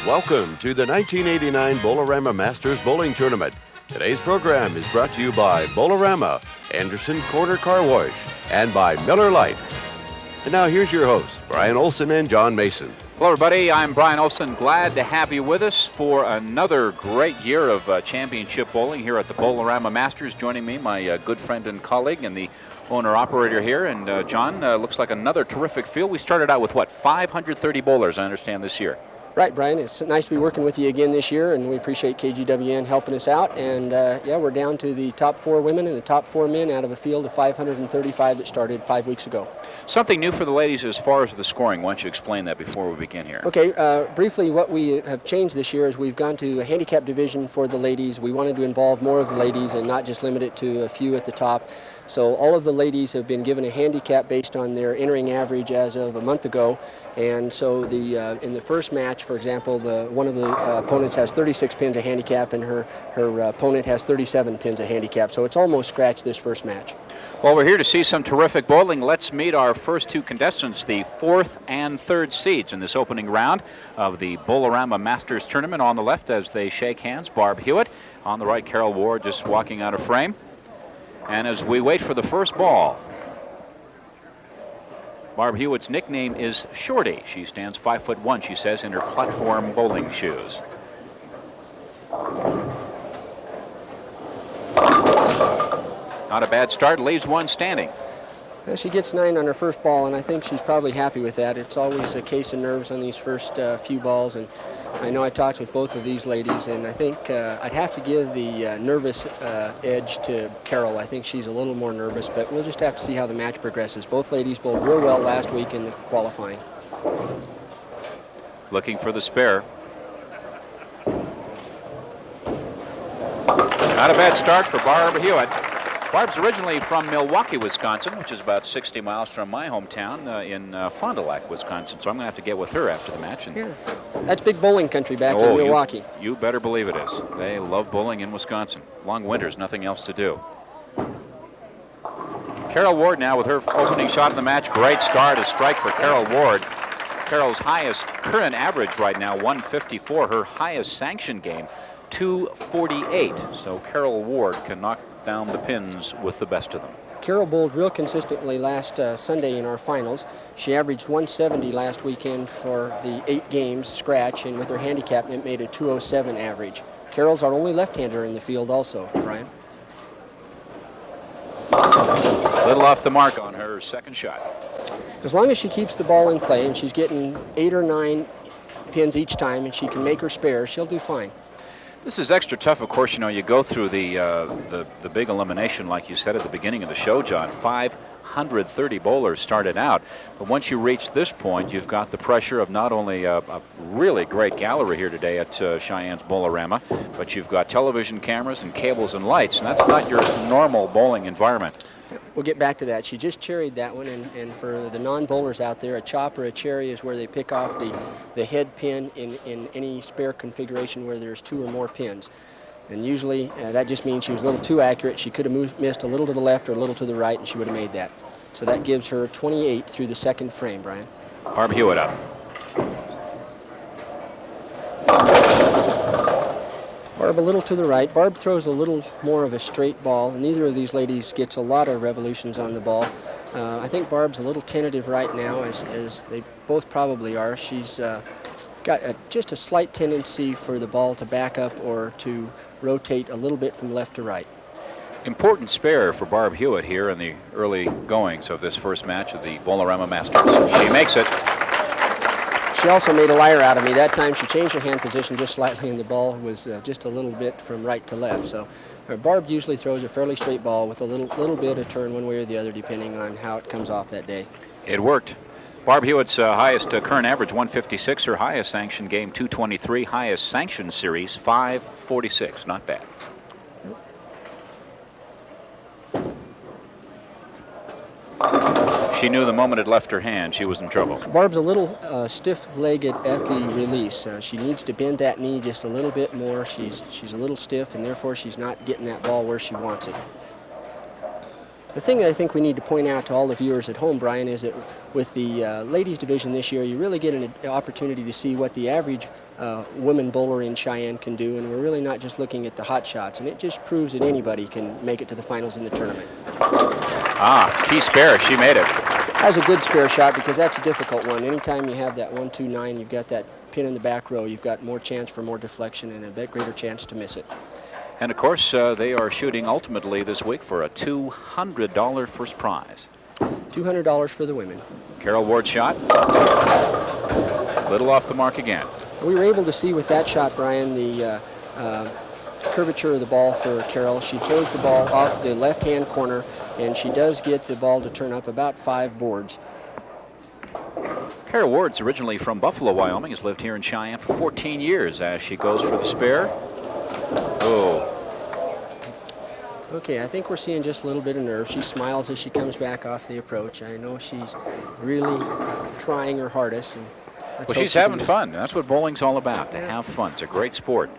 Welcome to the 1989 Bowlerama Masters Bowling Tournament. Today's program is brought to you by Bowlerama, Anderson Corner Car Wash, and by Miller Lite. And now here's your hosts, Brian Olson and John Mason. Hello, everybody. I'm Brian Olson. Glad to have you with us for another great year of championship bowling here at the Bowlerama Masters. Joining me, my good friend and colleague and the owner-operator here. And John, looks like another terrific field. We started out with, what, 530 bowlers, I understand, this year. Right, Brian. It's nice to be working with you again this year, and we appreciate KGWN helping us out. And yeah, we're down to the top 4 women and the top 4 men out of a field of 535 that started 5 weeks ago. Something new for the ladies as far as the scoring. Why don't you explain that before we begin here? Okay, briefly, what we have changed this year is we've gone to a handicap division for the ladies. We wanted to involve more of the ladies and not just limit it to a few at the top. So all of the ladies have been given a handicap based on their entering average as of a month ago. And so in the first match, for example, one of the opponents has 36 pins of handicap, and her opponent has 37 pins of handicap. So it's almost scratched this first match. Well, we're here to see some terrific bowling. Let's meet our first 2 contestants, the 4th and 3rd seeds in this opening round of the Bowlerama Masters Tournament. On the left, as they shake hands, Barb Hewitt. On the right, Carol Ward just walking out of frame. And as we wait for the first ball, Barb Hewitt's nickname is Shorty. She stands 5'1", she says, in her platform bowling shoes. Not a bad start, leaves one standing. She gets 9 on her first ball, and I think she's probably happy with that. It's always a case of nerves on these first few balls, and I know I talked with both of these ladies, and I think I'd have to give the nervous edge to Carol. I think she's a little more nervous, but we'll just have to see how the match progresses. Both ladies bowled real well last week in the qualifying. Looking for the spare. Not a bad start for Barb Hewitt. Barb's originally from Milwaukee, Wisconsin, which is about 60 miles from my hometown in Fond du Lac, Wisconsin. So I'm going to have to get with her after the match. And yeah, that's big bowling country back in Milwaukee. You better believe it is. They love bowling in Wisconsin. Long winters, nothing else to do. Carol Ward now with her opening shot of the match. Great start, a strike for Carol Ward. Carol's highest current average right now, 154. Her highest sanction game, 248. So Carol Ward can knock down the pins with the best of them. Carol bowled real consistently last Sunday in our finals. She averaged 170 last weekend for the 8 games scratch, and with her handicap it made a 207 average. Carol's our only left-hander in the field also, Brian. Little off the mark on her second shot. As long as she keeps the ball in play and she's getting 8 or 9 pins each time and she can make her spare, she'll do fine. This is extra tough, of course. You know, you go through the big elimination, like you said at the beginning of the show, John. 530 bowlers started out, but once you reach this point, you've got the pressure of not only a really great gallery here today at Cheyenne's Bowlerama, but you've got television cameras and cables and lights, and that's not your normal bowling environment. We'll get back to that. She just cherried that one, and for the non-bowlers out there, a chop or a cherry is where they pick off the head pin in any spare configuration where there's 2 or more pins. And usually that just means she was a little too accurate. She could have missed a little to the left or a little to the right, and she would have made that. So that gives her 28 through the second frame, Brian. Barb Hewitt up. Barb a little to the right. Barb throws a little more of a straight ball. Neither of these ladies gets a lot of revolutions on the ball. I think Barb's a little tentative right now, as they both probably are. She's got just a slight tendency for the ball to back up or to rotate a little bit from left to right. Important spare for Barb Hewitt here in the early goings of this first match of the Bowlerama Masters. She makes it. She also made a liar out of me. That time she changed her hand position just slightly, and the ball was just a little bit from right to left. So Barb usually throws a fairly straight ball with a little bit of turn one way or the other, depending on how it comes off that day. It worked. Barb Hewitt's highest current average, 156. Her highest sanction game, 223. Highest sanction series, 546. Not bad. She knew the moment it left her hand, she was in trouble. Barb's a little stiff-legged at the release. She needs to bend that knee just a little bit more. She's a little stiff, and therefore she's not getting that ball where she wants it. The thing that I think we need to point out to all the viewers at home, Brian, is that with the ladies division this year, you really get an opportunity to see what the average woman bowler in Cheyenne can do, and we're really not just looking at the hot shots, and it just proves that anybody can make it to the finals in the tournament. Key spare, she made it. That's a good spare shot because that's a difficult one. Anytime you have that 1-2-9, you've got that pin in the back row, you've got more chance for more deflection and a bit greater chance to miss it. And of course, they are shooting ultimately this week for a $200 first prize. $200 for the women. Carol Ward shot. Little off the mark again. We were able to see with that shot, Brian, the curvature of the ball for Carol. She throws the ball off the left-hand corner, and she does get the ball to turn up about 5 boards. Carol Ward's originally from Buffalo, Wyoming, has lived here in Cheyenne for 14 years as she goes for the spare. Oh. Okay, I think we're seeing just a little bit of nerve. She smiles as she comes back off the approach. I know she's really trying her hardest. And well, she's having fun. That's what bowling's all about, to have fun. It's a great sport.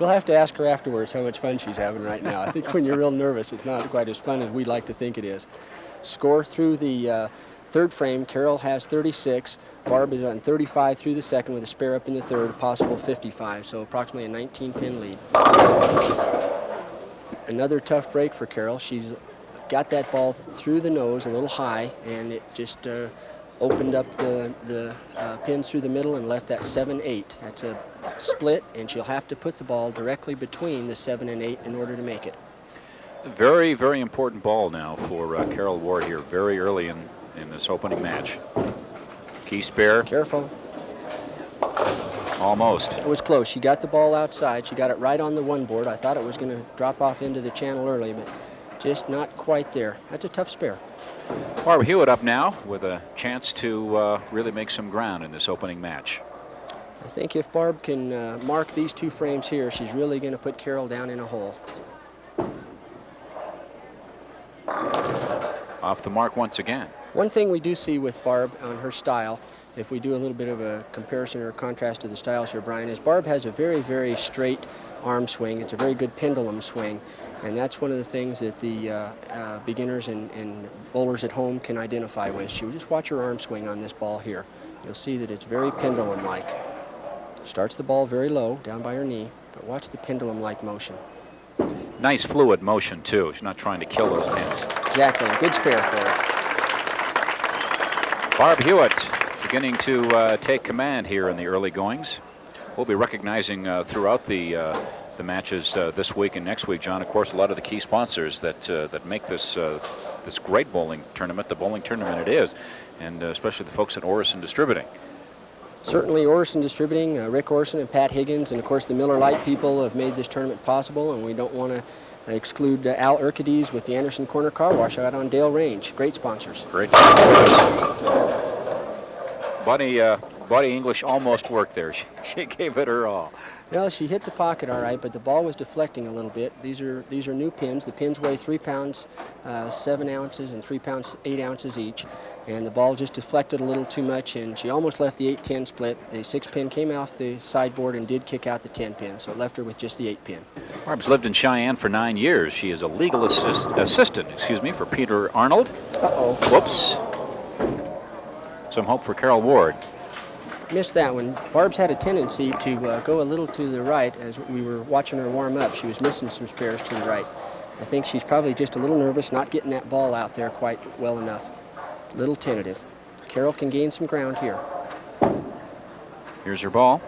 We'll have to ask her afterwards how much fun she's having right now. I think when you're real nervous, it's not quite as fun as we'd like to think it is. Score through the third frame, Carol has 36. Barb is on 35 through the second with a spare up in the third, possible 55, so approximately a 19-pin lead. Another tough break for Carol. She's got that ball through the nose a little high, and it just opened up the pins through the middle and left that 7-8. That's a split, and she'll have to put the ball directly between the 7 and 8 in order to make it. Very, very important ball now for Carol Ward here, very early in this opening match. Key spare. Careful. Almost. It was close. She got the ball outside. She got it right on the 1 board. I thought it was going to drop off into the channel early, but just not quite there. That's a tough spare. Barbara Hewitt up now with a chance to really make some ground in this opening match. I think if Barb can mark these 2 frames here, she's really going to put Carol down in a hole. Off the mark once again. One thing we do see with Barb on her style, if we do a little bit of a comparison or contrast to the styles here, Brian, is Barb has a very, very straight arm swing. It's a very good pendulum swing, and that's one of the things that the beginners and bowlers at home can identify with. She will just watch her arm swing on this ball here. You'll see that it's very pendulum-like. Starts the ball very low, down by her knee, but watch the pendulum-like motion. Nice fluid motion, too. She's not trying to kill those pins. Exactly. Good spare for her. Barb Hewitt beginning to take command here in the early goings. We'll be recognizing throughout the matches this week and next week, John, of course, a lot of the key sponsors that make this this great bowling tournament, the bowling tournament it is, and especially the folks at Orison Distributing. Certainly Orison Distributing, Rick Orison and Pat Higgins, and of course the Miller Lite people have made this tournament possible, and we don't want to exclude Al Urquidez with the Anderson Corner Car Wash out on Dale Range. Great sponsors. Great. Buddy English almost worked there. She gave it her all. Well, she hit the pocket all right, but the ball was deflecting a little bit. These are new pins. The pins weigh 3 pounds 7 ounces and 3 pounds 8 ounces each, and the ball just deflected a little too much, and she almost left the 8-10 split. The 6-pin came off the sideboard and did kick out the 10-pin, so it left her with just the 8-pin. Barb's lived in Cheyenne for 9 years. She is a legal assistant, for Peter Arnold. Uh-oh. Whoops. Some hope for Carol Ward. Missed that one. Barb's had a tendency to go a little to the right as we were watching her warm up. She was missing some spares to the right. I think she's probably just a little nervous, not getting that ball out there quite well enough. A little tentative. Carol can gain some ground here. Here's her ball.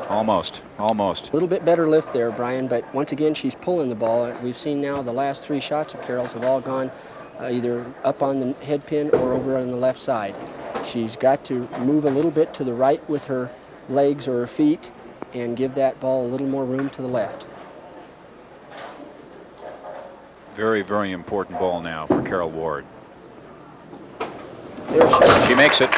Almost. A little bit better lift there, Brian, but once again, she's pulling the ball. We've seen now the last 3 shots of Carol's have all gone either up on the head pin or over on the left side. She's got to move a little bit to the right with her legs or her feet and give that ball a little more room to the left. Very, very important ball now for Carol Ward. There she makes it.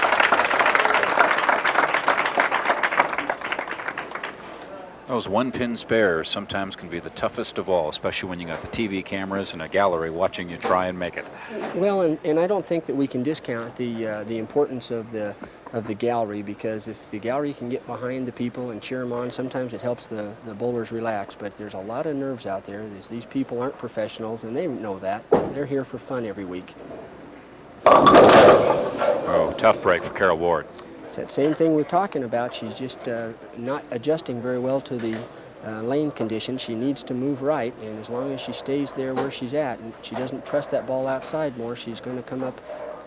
Those 1-pin spares sometimes can be the toughest of all, especially when you got the TV cameras and a gallery watching you try and make it. Well, and I don't think that we can discount the importance of the of the gallery, because if the gallery can get behind the people and cheer them on, sometimes it helps the bowlers relax. But there's a lot of nerves out there. These people aren't professionals, and they know that. They're here for fun every week. Oh, tough break for Carol Ward. It's that same thing we're talking about. She's just not adjusting very well to the lane condition. She needs to move right, and as long as she stays there where she's at and she doesn't trust that ball outside more, she's going to come up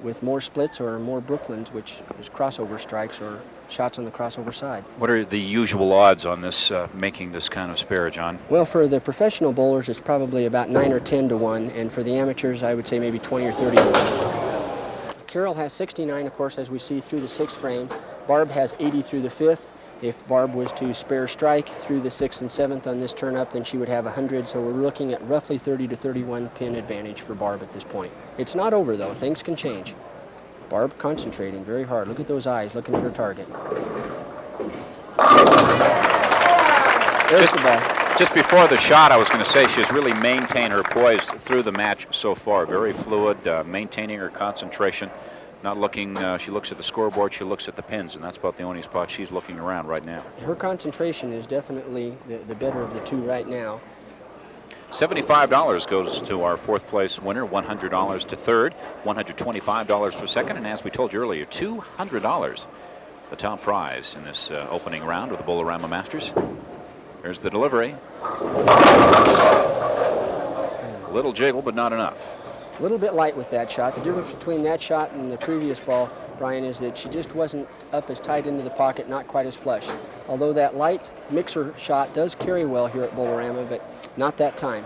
with more splits or more Brooklyns, which is crossover strikes or shots on the crossover side. What are the usual odds on this making this kind of spare, John? Well, for the professional bowlers, it's probably about 9 or 10 to 1, and for the amateurs, I would say maybe 20 or 30 to 1. Carol has 69, of course, as we see through the 6th frame. Barb has 80 through the 5th. If Barb was to spare strike through the 6th and 7th on this turn-up, then she would have 100, so we're looking at roughly 30 to 31 pin advantage for Barb at this point. It's not over, though. Things can change. Barb concentrating very hard. Look at those eyes, looking at her target. There's the ball. Just before the shot, I was going to say she's really maintained her poise through the match so far. Very fluid, maintaining her concentration. Not looking, she looks at the scoreboard, she looks at the pins, and that's about the only spot she's looking around right now. Her concentration is definitely the better of the two right now. $75 goes to our 4th place winner, $100 to 3rd, $125 for 2nd, and as we told you earlier, $200, the top prize in this opening round of the Bowlerama Masters. Here's the delivery. A little jiggle, but not enough. A little bit light with that shot. The difference between that shot and the previous ball, Brian, is that she just wasn't up as tight into the pocket, not quite as flush. Although that light mixer shot does carry well here at Bowlerama, but not that time.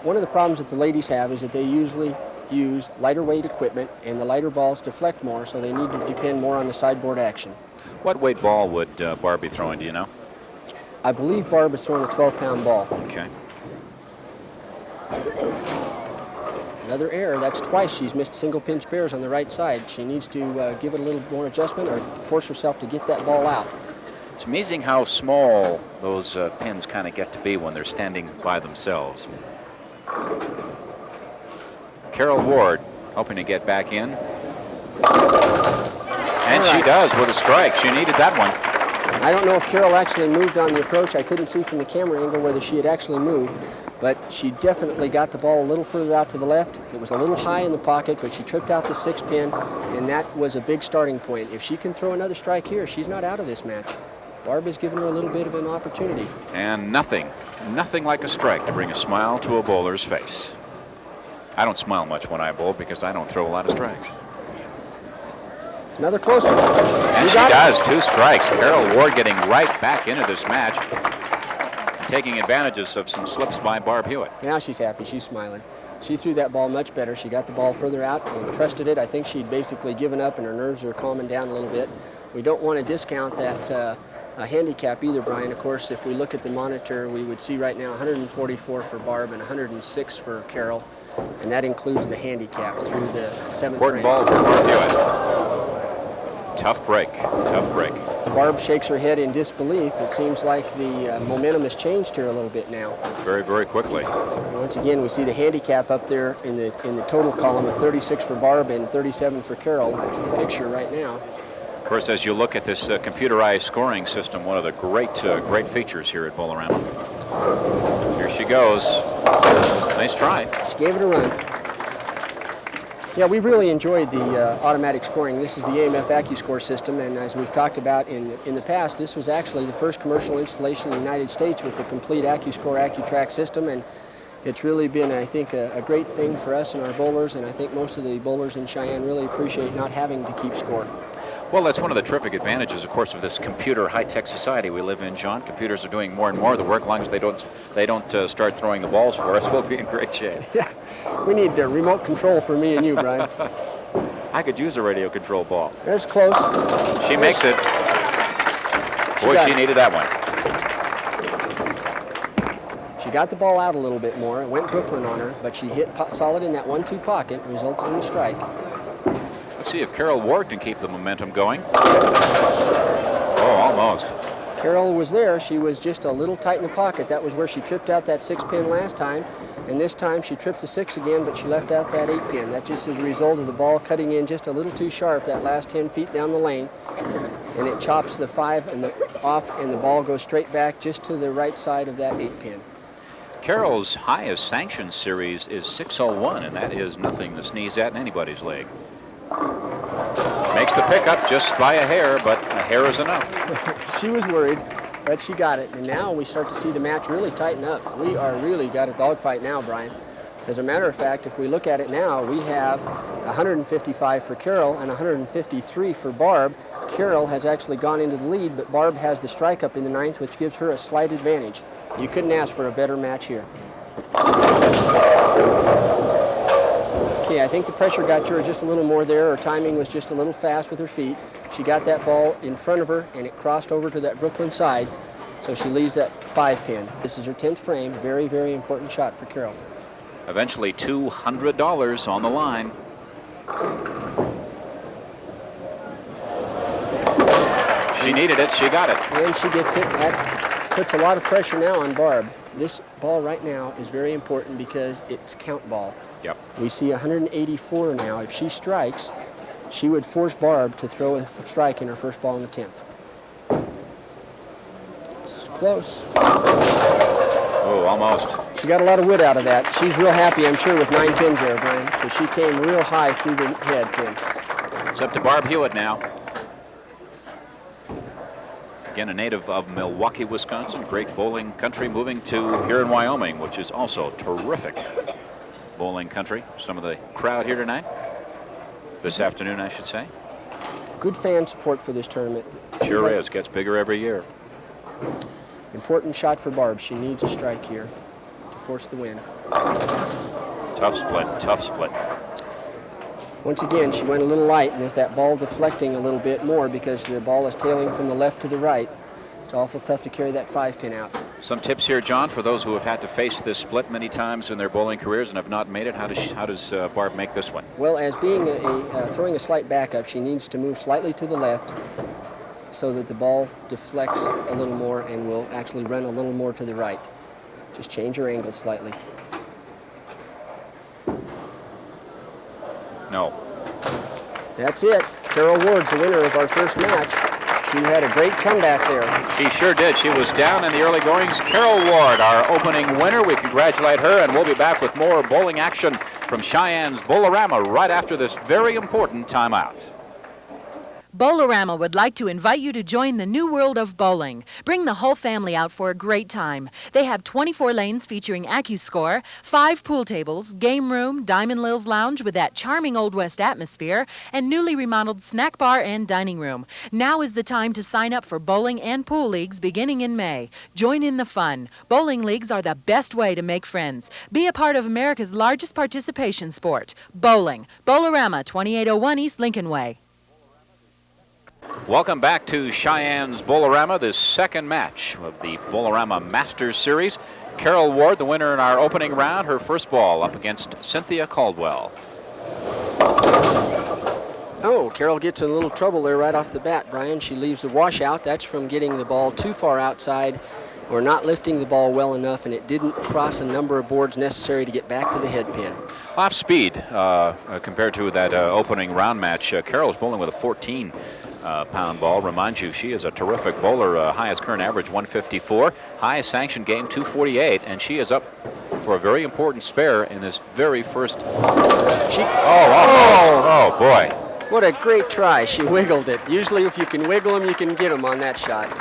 One of the problems that the ladies have is that they usually use lighter weight equipment, and the lighter balls deflect more, so they need to depend more on the sideboard action. What weight ball would Barb be throwing, do you know? I believe Barb is throwing a 12-pound ball. Okay. Another error. That's twice she's missed single pin spares on the right side. She needs to give it a little more adjustment or force herself to get that ball out. It's amazing how small those pins kind of get to be when they're standing by themselves. Carol Ward hoping to get back in. And she does with a strike. She needed that one. I don't know if Carol actually moved on the approach. I couldn't see from the camera angle whether she had actually moved, but she definitely got the ball a little further out to the left. It was a little high in the pocket, but she tripped out the 6 pin, and that was a big starting point. If she can throw another strike here, she's not out of this match. Barb has given her a little bit of an opportunity. And nothing like a strike to bring a smile to a bowler's face. I don't smile much when I bowl because I don't throw a lot of strikes. Another close one. And she does, 2 strikes. Carol Ward getting right back into this match and taking advantages of some slips by Barb Hewitt. Now she's happy. She's smiling. She threw that ball much better. She got the ball further out and trusted it. I think she'd basically given up and her nerves are calming down a little bit. We don't want to discount that handicap either, Brian. Of course, if we look at the monitor, we would see right now 144 for Barb and 106 for Carol, and that includes the handicap through the 7th Important frame. ball for Barb Hewitt. Tough break, tough break. Barb shakes her head in disbelief. It seems like the momentum has changed here a little bit now. Very, very quickly. Once again, we see the handicap up there in the total column of 36 for Barb and 37 for Carol. That's the picture right now. Of course, as you look at this computerized scoring system, one of the great features here at Bowlerama. Here she goes. Nice try. She gave it a run. Yeah, we really enjoyed the automatic scoring. This is the AMF AccuScore system, and as we've talked about in the past, this was actually the first commercial installation in the United States with the complete AccuScore AccuTrack system, and it's really been, I think, a great thing for us and our bowlers, and I think most of the bowlers in Cheyenne really appreciate not having to keep score. Well, that's one of the terrific advantages, of course, of this computer high-tech society we live in, John. Computers are doing more and more of the work. As long as they don't start throwing the balls for us, we'll be in great shape. Yeah, we need remote control for me and you, Brian. I could use a radio control ball. There's close. She makes it. Boy, she needed that one. She got the ball out a little bit more. It went Brooklyn on her, but she hit solid in that 1-2 pocket, resulted in a strike. Let's see if Carol Ward can keep the momentum going. Oh, almost. Carol was there. She was just a little tight in the pocket. That was where she tripped out that 6-pin last time. And this time she tripped the 6 again, but she left out that 8-pin. That just is a result of the ball cutting in just a little too sharp that last 10 feet down the lane. And it chops the 5 and off, and the ball goes straight back just to the right side of that 8-pin. Carol's highest sanctioned series is 601, and that is nothing to sneeze at in anybody's leg. Makes the pickup just by a hair, but a hair is enough. She was worried, but she got it. And now we start to see the match really tighten up. We are really got a dogfight now, Brian. As a matter of fact, if we look at it now, we have 155 for Carol and 153 for Barb. Carol has actually gone into the lead, but Barb has the strike up in the 9th, which gives her a slight advantage. You couldn't ask for a better match here. Okay, I think the pressure got to her just a little more there. Her timing was just a little fast with her feet. She got that ball in front of her, and it crossed over to that Brooklyn side, so she leaves that 5-pin. This is her 10th frame. Very, very important shot for Carol. Eventually $200 on the line. She needed it. She got it. And she gets it. That puts a lot of pressure now on Barb. This ball right now is very important because it's count ball. Yep. We see 184 now. If she strikes, she would force Barb to throw a strike in her first ball in the 10th. It's close. Oh, almost. She got a lot of wood out of that. She's real happy, I'm sure, with 9 pins there, Brian, because she came real high through the head pin. It's up to Barb Hewitt now. Again, a native of Milwaukee, Wisconsin. Great bowling country, moving to here in Wyoming, which is also terrific bowling country. Some of the crowd here tonight. This afternoon, I should say. Good fan support for this tournament. Sure is. Gets bigger every year. Important shot for Barb. She needs a strike here to force the win. Tough split, tough split. Once again, she went a little light, and if that ball deflecting a little bit more because the ball is tailing from the left to the right, it's awful tough to carry that 5-pin out. Some tips here, John, for those who have had to face this split many times in their bowling careers and have not made it. How does Barb make this one? Well, as being throwing a slight backup, she needs to move slightly to the left so that the ball deflects a little more and will actually run a little more to the right. Just change her angle slightly. No. That's it. Carol Ward's the winner of our first match. She had a great comeback there. She sure did. She was down in the early goings. Carol Ward, our opening winner. We congratulate her, and we'll be back with more bowling action from Cheyenne's Bowlerama right after this very important timeout. Bowlerama would like to invite you to join the new world of bowling. Bring the whole family out for a great time. They have 24 lanes featuring AccuScore, 5 pool tables, game room, Diamond Lil's Lounge with that charming Old West atmosphere, and newly remodeled snack bar and dining room. Now is the time to sign up for bowling and pool leagues beginning in May. Join in the fun. Bowling leagues are the best way to make friends. Be a part of America's largest participation sport, bowling. Bowlerama, 2801 East Lincoln Way. Welcome back to Cheyenne's Bowlerama, the second match of the Bowlerama Masters Series. Carol Ward, the winner in our opening round, her first ball up against Cynthia Caldwell. Oh, Carol gets in a little trouble there right off the bat, Brian. She leaves the washout. That's from getting the ball too far outside or not lifting the ball well enough, and it didn't cross a number of boards necessary to get back to the head pin. Off speed compared to that opening round match. Carol was bowling with a 14-pound ball. Remind you, she is a terrific bowler. Highest current average 154, highest sanctioned game 248, and she is up for a very important spare in this very first. Oh boy! What a great try! She wiggled it. Usually, if you can wiggle them, you can get them on that shot.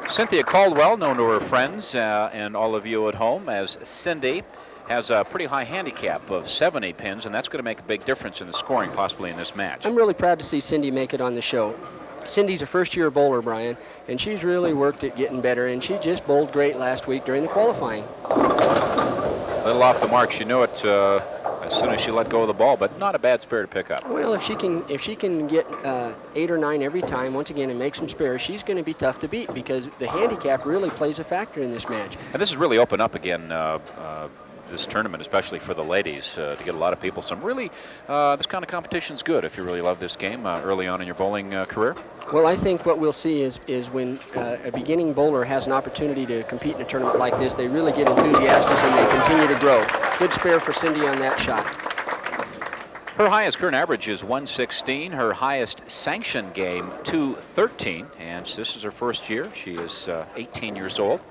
Cynthia Caldwell, known to her friends and all of you at home as Cindy, has a pretty high handicap of 70 pins, and that's going to make a big difference in the scoring possibly in this match. I'm really proud to see Cindy make it on the show. Cindy's a first-year bowler, Brian, and she's really worked at getting better, and she just bowled great last week during the qualifying. A little off the mark. She knew it as soon as she let go of the ball, but not a bad spare to pick up. Well, if she can get 8 or 9 every time, once again, and make some spares, she's going to be tough to beat because the handicap really plays a factor in this match. And this has really opened up again this tournament, especially for the ladies, to get a lot of people. Some really, this kind of competition's good if you really love this game early on in your bowling career. Well, I think what we'll see is when a beginning bowler has an opportunity to compete in a tournament like this, they really get enthusiastic and they continue to grow. Good spare for Cindy on that shot. Her highest current average is 116. Her highest sanctioned game, 213. And this is her first year. She is 18 years old,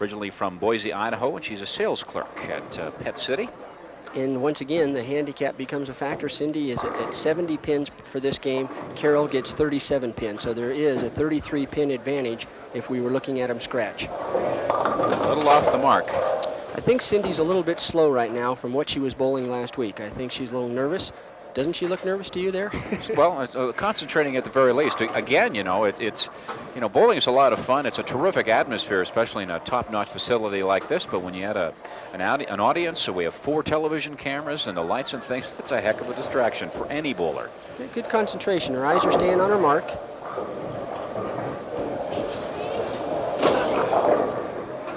originally from Boise, Idaho, and she's a sales clerk at Pet City. And once again, the handicap becomes a factor. Cindy is at 70 pins for this game. Carol gets 37 pins. So there is a 33 pin advantage if we were looking at them scratch. A little off the mark. I think Cindy's a little bit slow right now from what she was bowling last week. I think she's a little nervous. Doesn't she look nervous to you there? Well, concentrating at the very least. Again, you know, it's bowling is a lot of fun. It's a terrific atmosphere, especially in a top-notch facility like this. But when you had an audience, so we have 4 television cameras and the lights and things, it's a heck of a distraction for any bowler. Good concentration. Her eyes are staying on her mark.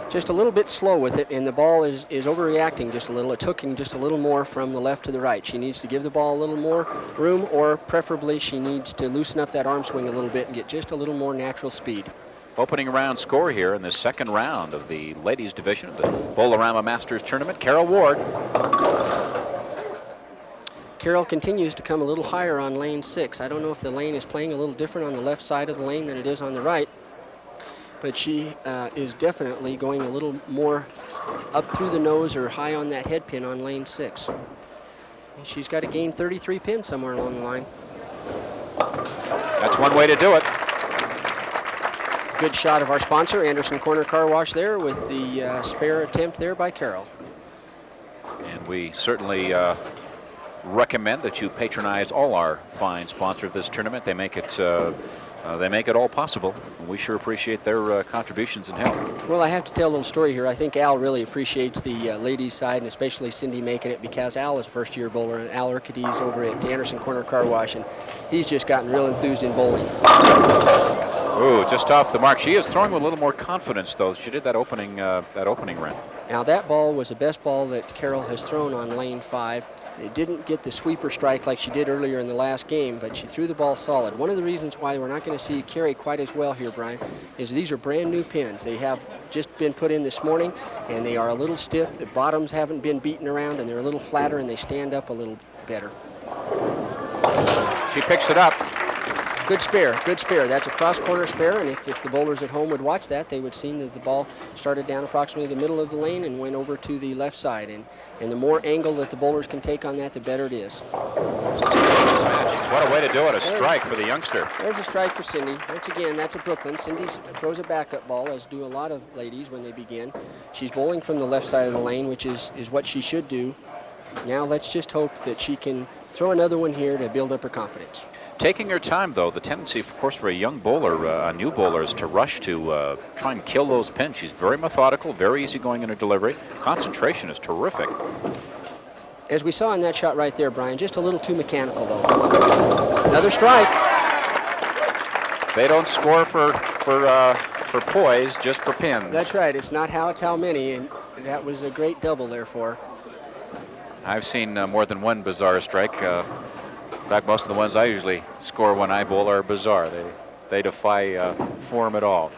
Just a little bit slow with it, and the ball is overreacting just a little. It's hooking just a little more from the left to the right. She needs to give the ball a little more room, or preferably she needs to loosen up that arm swing a little bit and get just a little more natural speed. Opening round score here in the second round of the ladies division of the Bowlerama Masters Tournament. Carol Ward. Carol continues to come a little higher on lane 6. I don't know if the lane is playing a little different on the left side of the lane than it is on the right, but she is definitely going a little more up through the nose or high on that head pin on lane 6. And she's got to gain 33 pins somewhere along the line. That's one way to do it. Good shot of our sponsor, Anderson Corner Car Wash, there with the spare attempt there by Carol. And we certainly recommend that you patronize all our fine sponsors of this tournament. They make it all possible. We sure appreciate their contributions and help. Well, I have to tell a little story here. I think Al really appreciates the ladies' side, and especially Cindy making it, because Al is a first-year bowler, and Al Urquidez over at Anderson Corner Car Wash, and he's just gotten real enthused in bowling. Ooh, just off the mark. She is throwing with a little more confidence, though. She did that opening round. Now, that ball was the best ball that Carol has thrown on lane 5. It didn't get the sweeper strike like she did earlier in the last game, but she threw the ball solid. One of the reasons why we're not going to see carry quite as well here, Brian, is these are brand new pins. They have just been put in this morning, and they are a little stiff. The bottoms haven't been beaten around, and they're a little flatter, and they stand up a little better. She picks it up. Good spare, good spare. That's a cross-corner spare, and if the bowlers at home would watch that, they would see that the ball started down approximately the middle of the lane and went over to the left side. And the more angle that the bowlers can take on that, the better it is. What a way to do it, a strike for the youngster. There's a strike for Cindy. Once again, that's a Brooklyn. Cindy throws a backup ball, as do a lot of ladies when they begin. She's bowling from the left side of the lane, which is what she should do. Now let's just hope that she can throw another one here to build up her confidence. Taking her time, though, the tendency, of course, for a young bowler, a new bowler, is to rush to try and kill those pins. She's very methodical, very easygoing in her delivery. Concentration is terrific. As we saw in that shot right there, Brian, just a little too mechanical, though. Another strike. They don't score for poise, just for pins. That's right. It's not how, it's how many, and that was a great double there for her. I've seen more than one bizarre strike. In fact, most of the ones I usually score when I bowl are bizarre. They defy form at all.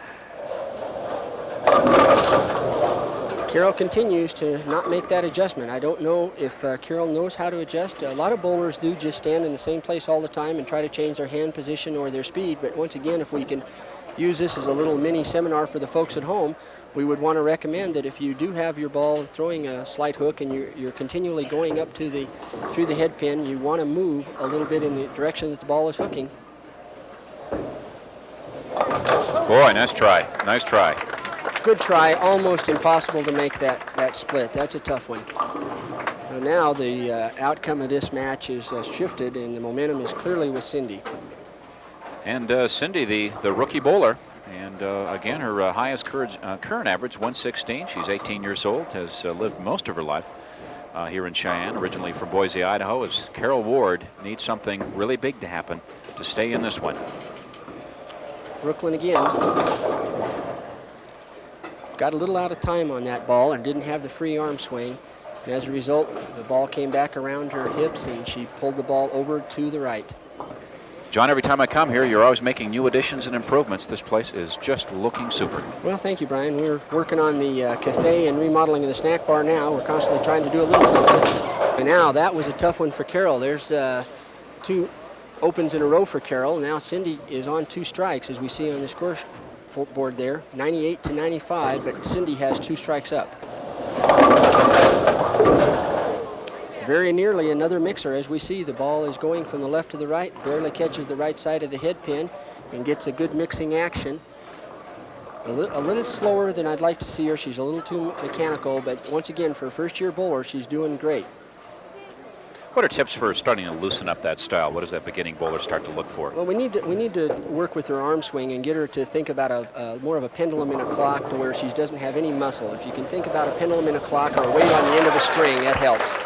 Carol continues to not make that adjustment. I don't know if Carol knows how to adjust. A lot of bowlers do just stand in the same place all the time and try to change their hand position or their speed. But once again, if we can use this as a little mini seminar for the folks at home, we would want to recommend that if you do have your ball throwing a slight hook and you're continually going up to through the head pin, you want to move a little bit in the direction that the ball is hooking. Boy, nice try. Nice try. Good try. Almost impossible to make that split. That's a tough one. So now the outcome of this match is shifted, and the momentum is clearly with Cindy. And Cindy, the rookie bowler. And again, her highest current average, 116. She's 18 years old, has lived most of her life here in Cheyenne, originally from Boise, Idaho, as Carol Ward needs something really big to happen to stay in this one. Brooklyn again. Got a little out of time on that ball and didn't have the free arm swing. And as a result, the ball came back around her hips and she pulled the ball over to the right. John, every time I come here, you're always making new additions and improvements. This place is just looking super. Well, thank you, Brian. We're working on the cafe and remodeling of the snack bar now. We're constantly trying to do a little something. And now, that was a tough one for Carol. There's 2 opens in a row for Carol. Now Cindy is on 2 strikes, as we see on the scoreboard there, 98 to 95, but Cindy has 2 strikes up. Very nearly another mixer. As we see, the ball is going from the left to the right, barely catches the right side of the head pin and gets a good mixing action. A little slower than I'd like to see her. She's a little too mechanical, but once again, for a first-year bowler, she's doing great. What are tips for starting to loosen up that style? What does that beginning bowler start to look for? Well, we need to work with her arm swing and get her to think about more of a pendulum in a clock, to where she doesn't have any muscle. If you can think about a pendulum in a clock or a weight on the end of a string, that helps.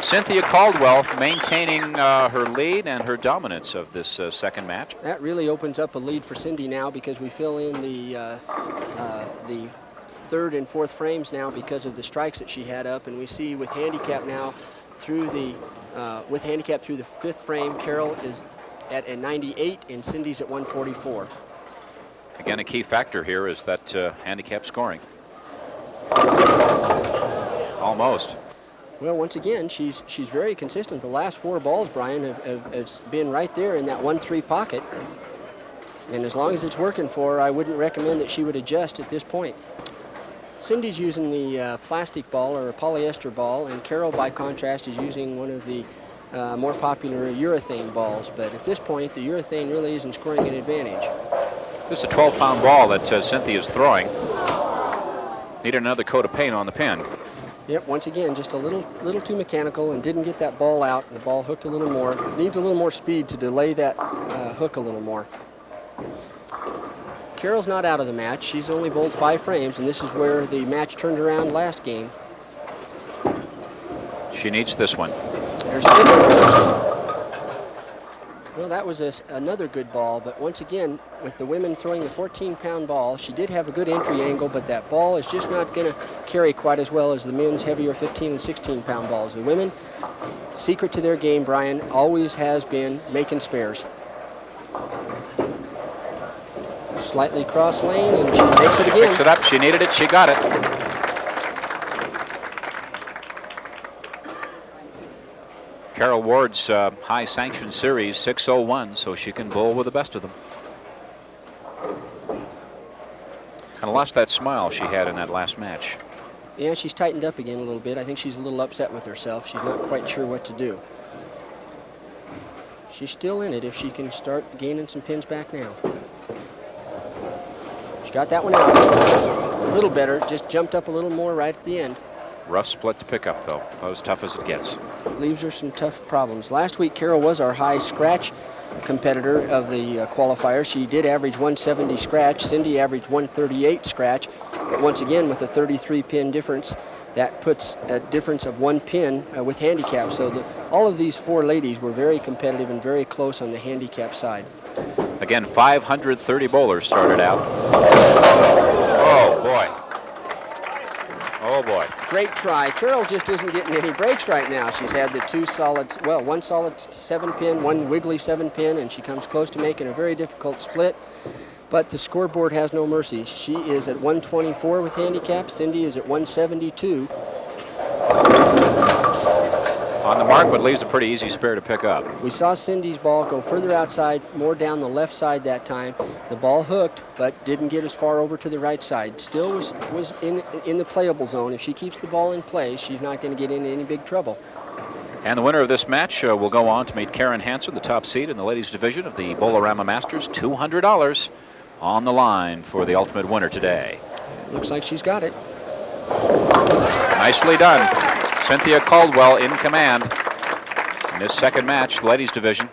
Cynthia Caldwell maintaining her lead and her dominance of this second match. That really opens up a lead for Cindy now, because we fill in the 3rd and 4th frames now because of the strikes that she had up, and we see with handicap now through the 5th frame, Carol is at a 98 and Cindy's at 144. Again, a key factor here is that handicap scoring. Almost. Well, once again, she's very consistent. The last 4 balls, Brian, have been right there in that 1-3 pocket. And as long as it's working for her, I wouldn't recommend that she would adjust at this point. Cindy's using the plastic ball or a polyester ball, and Carol, by contrast, is using one of the more popular urethane balls. But at this point, the urethane really isn't scoring an advantage. This is a 12-pound ball that Cynthia's throwing. Needed another coat of paint on the pin. Yep, once again, just a little too mechanical and didn't get that ball out. The ball hooked a little more. Needs a little more speed to delay that hook a little more. Carol's not out of the match. She's only bowled 5 frames, and this is where the match turned around last game. She needs this one. There's a good one. Well, that was another good ball, but once again, with the women throwing the 14-pound ball, she did have a good entry angle, but that ball is just not going to carry quite as well as the men's heavier 15 and 16-pound balls. The women, secret to their game, Brian, always has been making spares. Slightly cross lane, and she makes it again. Picks it up. She needed it. She got it. Carol Ward's high sanction series 601, so she can bowl with the best of them. Kind of lost that smile she had in that last match. Yeah, she's tightened up again a little bit. I think she's a little upset with herself. She's not quite sure what to do. She's still in it if she can start gaining some pins back now. She got that one out. A little better, just jumped up a little more right at the end. Rough split to pick up, though. About as tough as it gets. Leaves her some tough problems. Last week, Carol was our high scratch competitor of the qualifier. She did average 170 scratch. Cindy averaged 138 scratch. But once again, with a 33 pin difference, that puts a difference of 1 pin with handicap. So all of these 4 ladies were very competitive and very close on the handicap side. Again, 530 bowlers started out. Oh, boy. Oh, boy. Great try. Carol just isn't getting any breaks right now. She's had the 2 solid, well, 1 solid 7-pin, 1 wiggly 7-pin, and she comes close to making a very difficult split. But the scoreboard has no mercy. She is at 124 with handicap. Cindy is at 172. On the mark, but leaves a pretty easy spare to pick up. We saw Cindy's ball go further outside, more down the left side that time. The ball hooked, but didn't get as far over to the right side. Still was in the playable zone. If she keeps the ball in play, she's not going to get into any big trouble. And the winner of this match will go on to meet Karen Hansen, the top seed in the ladies' division of the Bowlerama Masters. $200 on the line for the ultimate winner today. Looks like she's got it. Nicely done. Cynthia Caldwell in command in this second match, the ladies' division.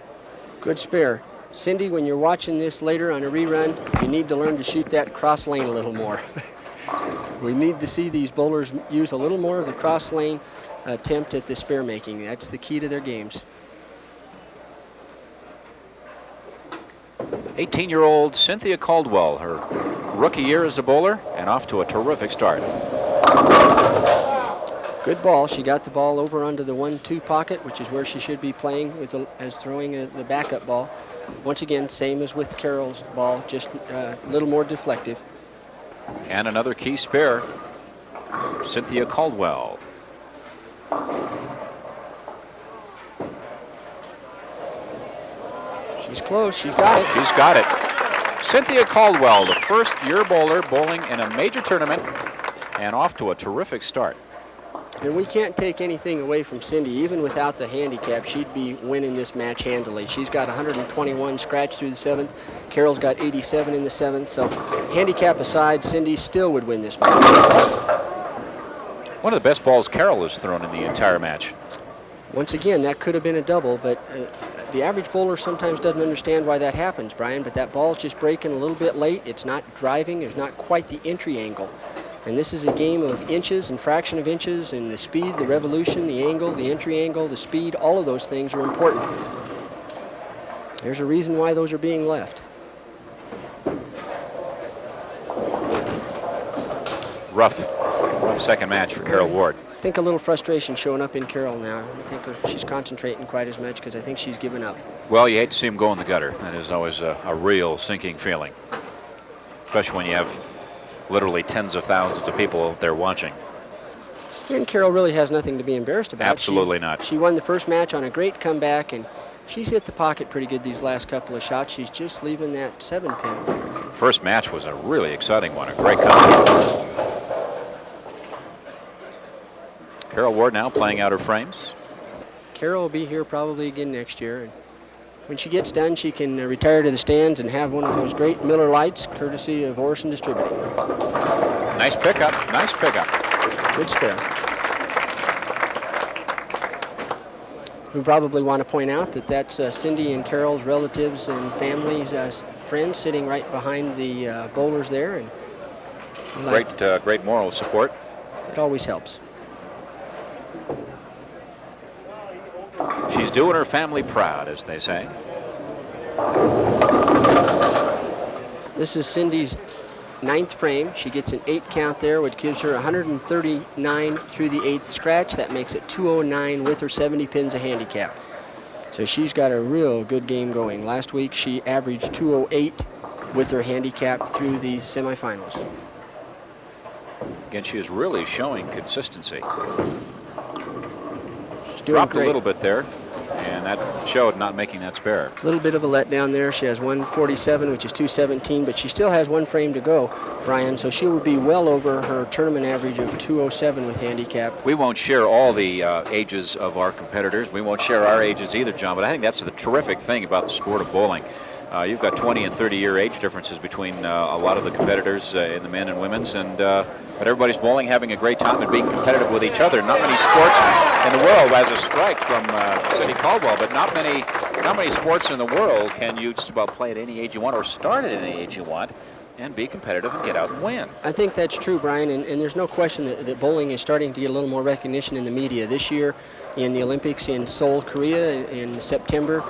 Good spare. Cindy, when you're watching this later on a rerun, you need to learn to shoot that cross lane a little more. We need to see these bowlers use a little more of the cross lane attempt at the spare making. That's the key to their games. 18-year-old Cynthia Caldwell, her rookie year as a bowler, and off to a terrific start. Good ball. She got the ball over onto the 1-2 pocket, which is where she should be playing as throwing the backup ball. Once again, same as with Carol's ball, just a little more deflective. And another key spare, Cynthia Caldwell. She's close. She's got it. She's got it. Cynthia Caldwell, the first-year bowler bowling in a major tournament, and off to a terrific start. And we can't take anything away from Cindy. Even without the handicap, she'd be winning this match handily. She's got 121 scratch through the 7th. Carol's got 87 in the 7th. So handicap aside, Cindy still would win this match. One of the best balls Carol has thrown in the entire match. Once again, that could have been a double, but the average bowler sometimes doesn't understand why that happens, Brian, but that ball's just breaking a little bit late. It's not driving. There's not quite the entry angle. And this is a game of inches and fraction of inches, and the speed, the revolution, the angle, the entry angle, the speed, all of those things are important. There's a reason why those are being left. Rough second match for Carol Ward. I think a little frustration showing up in Carol now. I think she's concentrating quite as much because I think she's given up. Well, you hate to see him go in the gutter. That is always a real sinking feeling, especially when you have literally tens of thousands of people out there watching. And Carol really has nothing to be embarrassed about. Absolutely not. She won the first match on a great comeback, and she's hit the pocket pretty good these last couple of shots. She's just leaving that 7-pin. First match was a really exciting one, a great comeback. Carol Ward now playing out her frames. Carol will be here probably again next year. And when she gets done, she can retire to the stands and have one of those great Miller Lights, courtesy of Orson Distributing. Nice pickup, nice pickup. Good spare. We probably want to point out that that's Cindy and Carol's relatives and families, friends sitting right behind the bowlers there. And Great moral support. It always helps. She's doing her family proud, as they say. This is Cindy's 9th frame. She gets an 8 count there, which gives her 139 through the 8th scratch. That makes it 209 with her 70 pins of handicap. So she's got a real good game going. Last week she averaged 208 with her handicap through the semifinals. Again, she is really showing consistency. She's doing Dropped great. a little bit there, and that showed not making that spare. A little bit of a letdown there. She has 147, which is 217, but she still has 1 frame to go, Brian, so she will be well over her tournament average of 207 with handicap. We won't share all the ages of our competitors. We won't share our ages either, John, but I think that's the terrific thing about the sport of bowling. You've got 20 and 30-year age differences between a lot of the competitors in the men and women's, but everybody's bowling, having a great time, and being competitive with each other. Not many sports in the world, as a strike from Cindy Caldwell, but not many sports in the world can you just about play at any age you want or start at any age you want and be competitive and get out and win. I think that's true, Brian, and there's no question that bowling is starting to get a little more recognition in the media. This year in the Olympics in Seoul, Korea in September,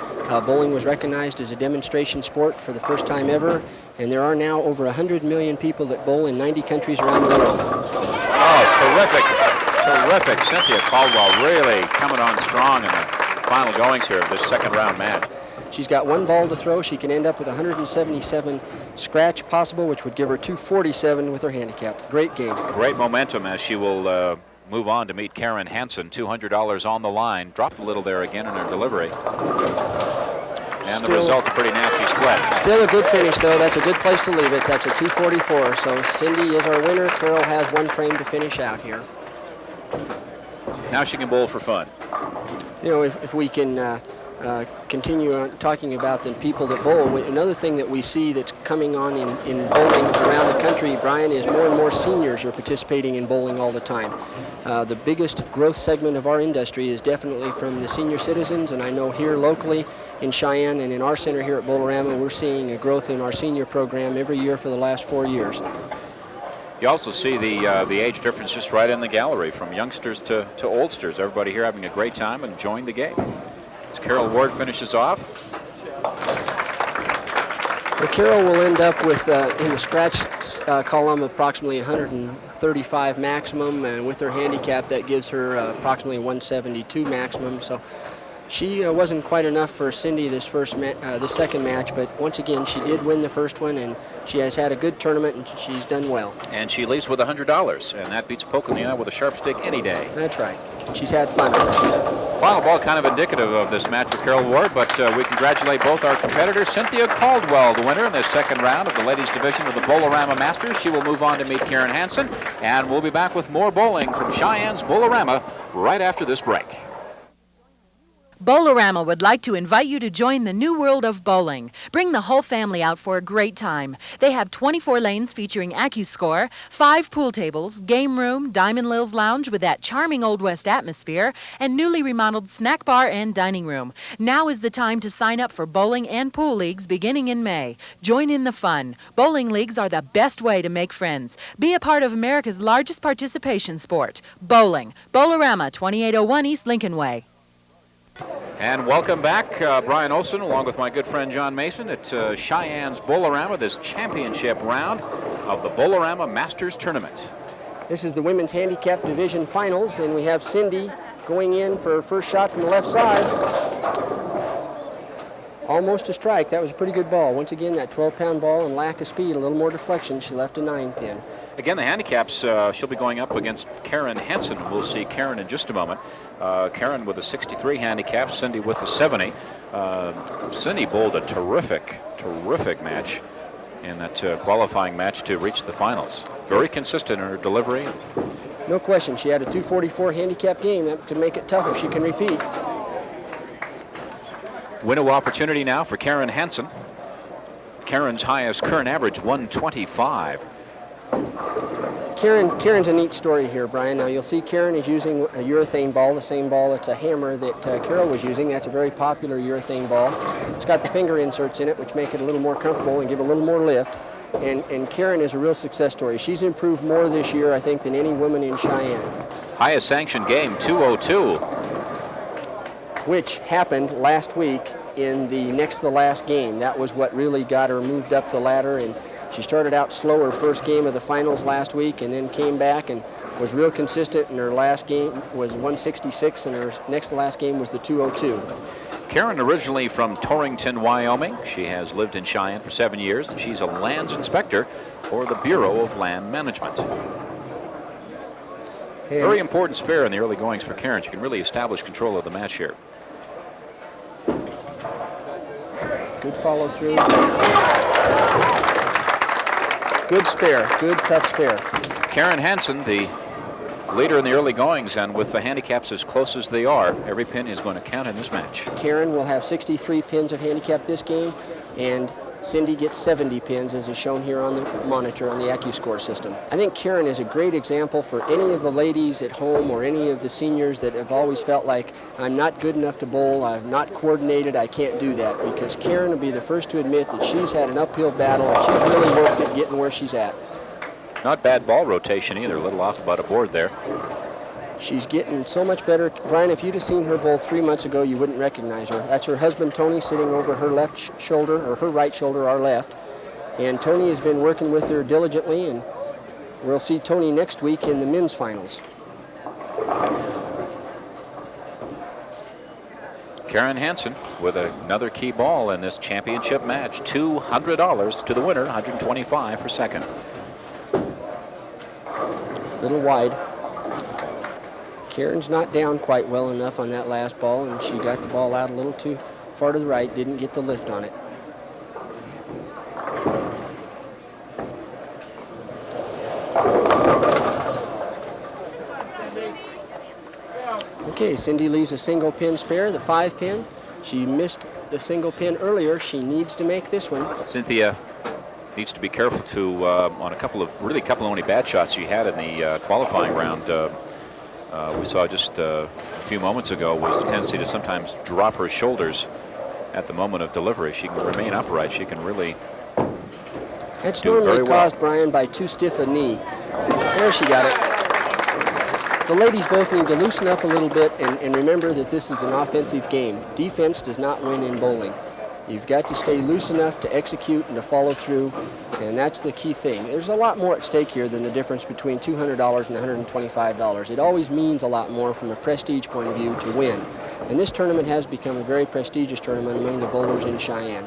bowling was recognized as a demonstration sport for the first time ever, and there are now over 100 million people that bowl in 90 countries around the world. Oh, terrific. Cynthia Caldwell really coming on strong in the final goings here of this second round match. She's got 1 ball to throw. She can end up with 177 scratch possible, which would give her 247 with her handicap. Great game. Great momentum as she will move on to meet Karen Hansen. $200 on the line. Dropped a little there again in her delivery. And the result, a pretty nasty split. Still a good finish, though. That's a good place to leave it. That's a 244. So Cindy is our winner. Carol has 1 frame to finish out here. Now she can bowl for fun. You know, if we can continue on talking about the people that bowl, another thing that we see that's coming on in bowling around the country, Brian, is more and more seniors are participating in bowling all the time. The biggest growth segment of our industry is definitely from the senior citizens, and I know here locally in Cheyenne and in our center here at Bowlerama, we're seeing a growth in our senior program every year for the last 4 years. You also see the age difference just right in the gallery, from youngsters to oldsters. Everybody here having a great time and enjoying the game. As Carol Ward finishes off. Well, Carol will end up with, in the scratch column, approximately 135 maximum, and with her handicap, that gives her approximately 172 maximum. So she wasn't quite enough for Cindy this second match, but once again, she did win the first one, and she has had a good tournament, and she's done well. And she leaves with $100, and that beats poke in the eye with a sharp stick any day. That's right. She's had fun. Final ball kind of indicative of this match for Carol Ward, but we congratulate both our competitors. Cynthia Caldwell, the winner in the second round of the ladies division of the Bowlerama Masters. She will move on to meet Karen Hansen, and we'll be back with more bowling from Cheyenne's Bowlerama right after this break. Bowlerama would like to invite you to join the new world of bowling. Bring the whole family out for a great time. They have 24 lanes featuring AccuScore, 5 pool tables, game room, Diamond Lil's Lounge with that charming Old West atmosphere, and newly remodeled snack bar and dining room. Now is the time to sign up for bowling and pool leagues beginning in May. Join in the fun. Bowling leagues are the best way to make friends. Be a part of America's largest participation sport, bowling. Bowlerama, 2801 East Lincoln Way. And welcome back, Brian Olson, along with my good friend John Mason at Cheyenne's Bowlerama, this championship round of the Bowlerama Masters Tournament. This is the women's handicap division finals, and we have Cindy going in for her first shot from the left side. Almost a strike. That was a pretty good ball. Once again, that 12-pound ball and lack of speed, a little more deflection. She left a 9-pin. Again, the handicaps, she'll be going up against Karen Hansen. We'll see Karen in just a moment. Karen with a 63 handicap, Cindy with a 70. Cindy bowled a terrific match in that qualifying match to reach the finals. Very consistent in her delivery. No question. She had a 244 handicap game to make it tough if she can repeat. Winnow opportunity now for Karen Hansen. Karen's highest current average, 125. Karen's a neat story here, Brian. Now you'll see Karen is using a urethane ball, the same ball that's a hammer that Carol was using. That's a very popular urethane ball. It's got the finger inserts in it, which make it a little more comfortable and give a little more lift. And Karen is a real success story. She's improved more this year, I think, than any woman in Cheyenne. Highest sanctioned game, 202. Which happened last week in the next to the last game. That was what really got her moved up the ladder, and she started out slow her first game of the finals last week and then came back and was real consistent, and her last game was 166 and her next to last game was the 202. Karen originally from Torrington, Wyoming. She has lived in Cheyenne for 7 years, and she's a lands inspector for the Bureau of Land Management. Very important spare in the early goings for Karen. She can really establish control of the match here. Good follow through. Good spare, good tough spare. Karen Hansen, the leader in the early goings, and with the handicaps as close as they are, every pin is going to count in this match. Karen will have 63 pins of handicap this game, and Cindy gets 70 pins, as is shown here on the monitor on the AccuScore system. I think Karen is a great example for any of the ladies at home or any of the seniors that have always felt like, I'm not good enough to bowl, I'm not coordinated, I can't do that, because Karen will be the first to admit that she's had an uphill battle and she's really worked at getting where she's at. Not bad ball rotation either, a little off about a board there. She's getting so much better. Brian, if you'd have seen her bowl 3 months ago, you wouldn't recognize her. That's her husband, Tony, sitting over her left shoulder, or her right shoulder, our left. And Tony has been working with her diligently, and we'll see Tony next week in the men's finals. Karen Hansen with another key ball in this championship match. $200 to the winner, $125 for second. A little wide. Karen's not down quite well enough on that last ball, and she got the ball out a little too far to the right, didn't get the lift on it. Okay, Cindy leaves a single pin spare, the 5-pin. She missed the single pin earlier. She needs to make this one. Cynthia needs to be careful to on a couple of only bad shots she had in the qualifying round. We saw just a few moments ago was the tendency to sometimes drop her shoulders at the moment of delivery. She can remain upright. She can really That's do normally very well. caused, Brian, by too stiff a knee. There she got it. The ladies both need to loosen up a little bit and remember that this is an offensive game. Defense does not win in bowling. You've got to stay loose enough to execute and to follow through, and that's the key thing. There's a lot more at stake here than the difference between $200 and $125. It always means a lot more from a prestige point of view to win. And this tournament has become a very prestigious tournament among the bowlers in Cheyenne.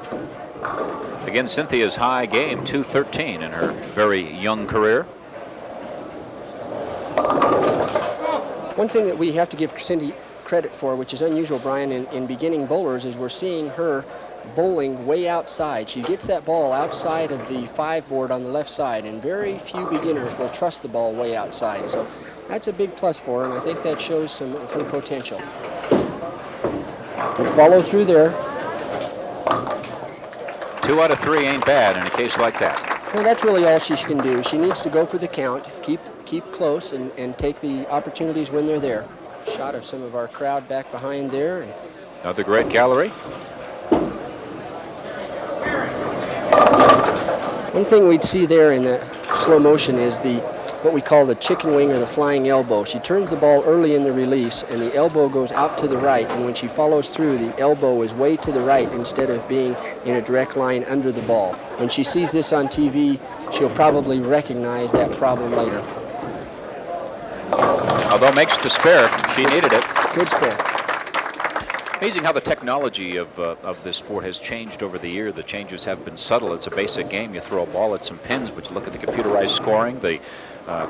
Again, Cynthia's high game, 213 in her very young career. One thing that we have to give Cindy credit for, which is unusual, Brian, in beginning bowlers, is we're seeing her bowling way outside. She gets that ball outside of the 5 board on the left side, and very few beginners will trust the ball way outside. So that's a big plus for her, and I think that shows some of her potential. Good follow through there. 2 out of 3 ain't bad in a case like that. Well, that's really all she can do. She needs to go for the count, keep close, and take the opportunities when they're there. Shot of some of our crowd back behind there. Another great gallery. One thing we'd see there in that slow motion is what we call the chicken wing or the flying elbow. She turns the ball early in the release, and the elbow goes out to the right, and when she follows through, the elbow is way to the right instead of being in a direct line under the ball. When she sees this on TV, she'll probably recognize that problem later. Although makes the spare, she needed it. Good spare. Amazing how the technology of this sport has changed over the year. The changes have been subtle. It's a basic game. You throw a ball at some pins, but you look at the computerized scoring, the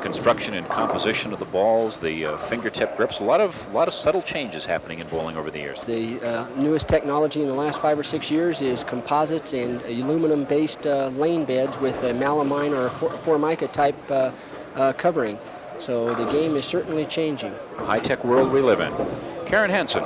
construction and composition of the balls, the fingertip grips. A lot of subtle changes happening in bowling over the years. The newest technology in the last 5 or 6 years is composites and aluminum-based lane beds with a melamine or a formica type covering. So the game is certainly changing. High-tech world we live in. Karen Henson.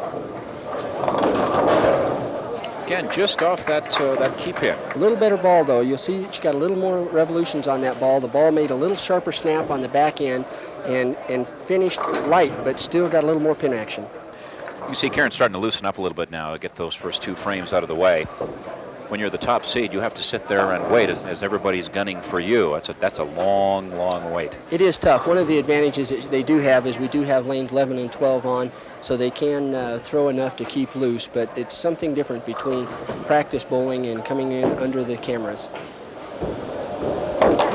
Again, just off that key pin. A little better ball, though. You'll see she got a little more revolutions on that ball. The ball made a little sharper snap on the back end and finished light, but still got a little more pin action. You see Karen's starting to loosen up a little bit now to get those first 2 frames out of the way. When you're the top seed, you have to sit there and wait as everybody's gunning for you. That's a long, long wait. It is tough. One of the advantages that they do have is we do have lanes 11 and 12 on, so they can throw enough to keep loose, but it's something different between practice bowling and coming in under the cameras.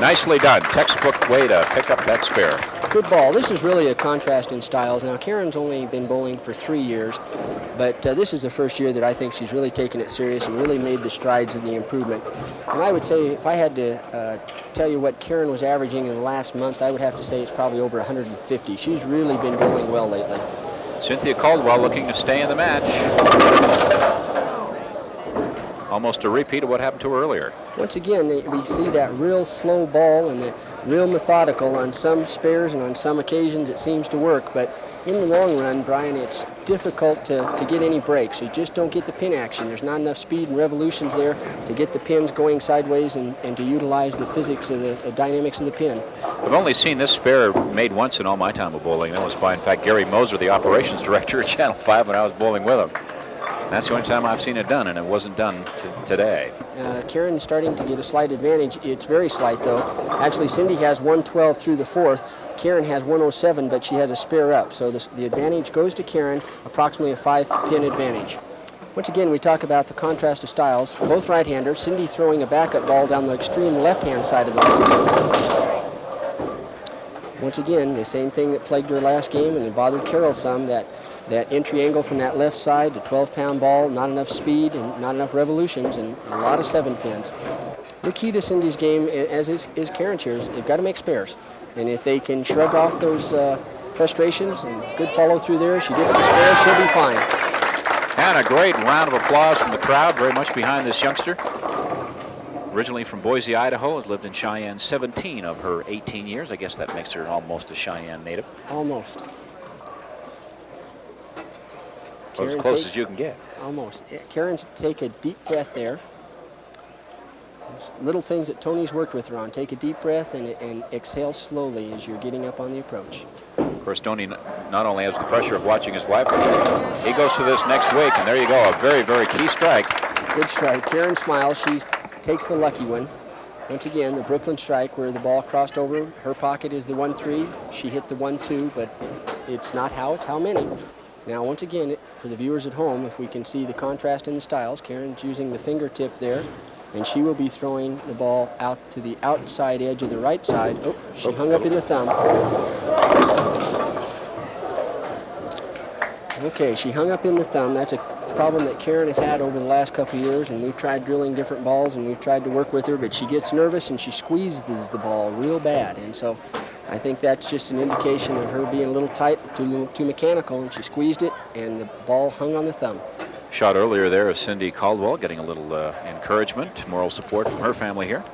Nicely done. Textbook way to pick up that spare. Good ball. This is really a contrast in styles. Now, Karen's only been bowling for 3 years, but this is the first year that I think she's really taken it serious and really made the strides in the improvement. And I would say if I had to tell you what Karen was averaging in the last month, I would have to say it's probably over 150. She's really been bowling well lately. Cynthia Caldwell looking to stay in the match. Almost a repeat of what happened to her earlier. Once again, we see that real slow ball and the real methodical. On some spares and on some occasions it seems to work, but in the long run, Brian, it's difficult to get any breaks. You just don't get the pin action. There's not enough speed and revolutions there to get the pins going sideways and to utilize the physics of the dynamics of the pin. I've only seen this spare made once in all my time of bowling. That was by, in fact, Gary Moser, the operations director at Channel 5 when I was bowling with him. That's the only time I've seen it done, and it wasn't done today. Karen's starting to get a slight advantage. It's very slight, though. Actually, Cindy has 112 through the 4th. Karen has 107, but she has a spare up. So the advantage goes to Karen, approximately a 5-pin advantage. Once again, we talk about the contrast of styles. Both right-handers. Cindy throwing a backup ball down the extreme left-hand side of the lane. Once again, the same thing that plagued her last game and it bothered Carol some, that entry angle from that left side, the 12-pound ball, not enough speed and not enough revolutions, and a lot of 7 pins. The key to Cindy's game, as is Karen's here, is they've got to make spares. And if they can shrug off those frustrations and good follow through there, she gets the spare, she'll be fine. And a great round of applause from the crowd, very much behind this youngster. Originally from Boise, Idaho, has lived in Cheyenne 17 of her 18 years. I guess that makes her almost a Cheyenne native. Almost. Well, as close as you can get. Almost. Karen, take a deep breath there. There's little things that Tony's worked with her on. Take a deep breath and exhale slowly as you're getting up on the approach. Of course, Tony not only has the pressure of watching his wife, but he goes to this next week, and there you go, a very, very key strike. Good strike. Karen smiles. She takes the lucky one. Once again, the Brooklyn strike where the ball crossed over. Her pocket is the 1-3. She hit the 1-2, but it's not how, it's how many. Now, once again, for the viewers at home, if we can see the contrast in the styles, Karen's using the fingertip there, and she will be throwing the ball out to the outside edge of the right side. Oh, she hung up in the thumb. Okay, she hung up in the thumb. That's a problem that Karen has had over the last couple of years, and we've tried drilling different balls, and we've tried to work with her, but she gets nervous and she squeezes the ball real bad. And so I think that's just an indication of her being a little tight, too mechanical, and she squeezed it, and the ball hung on the thumb. Shot earlier there is Cindy Caldwell getting a little encouragement, moral support from her family here.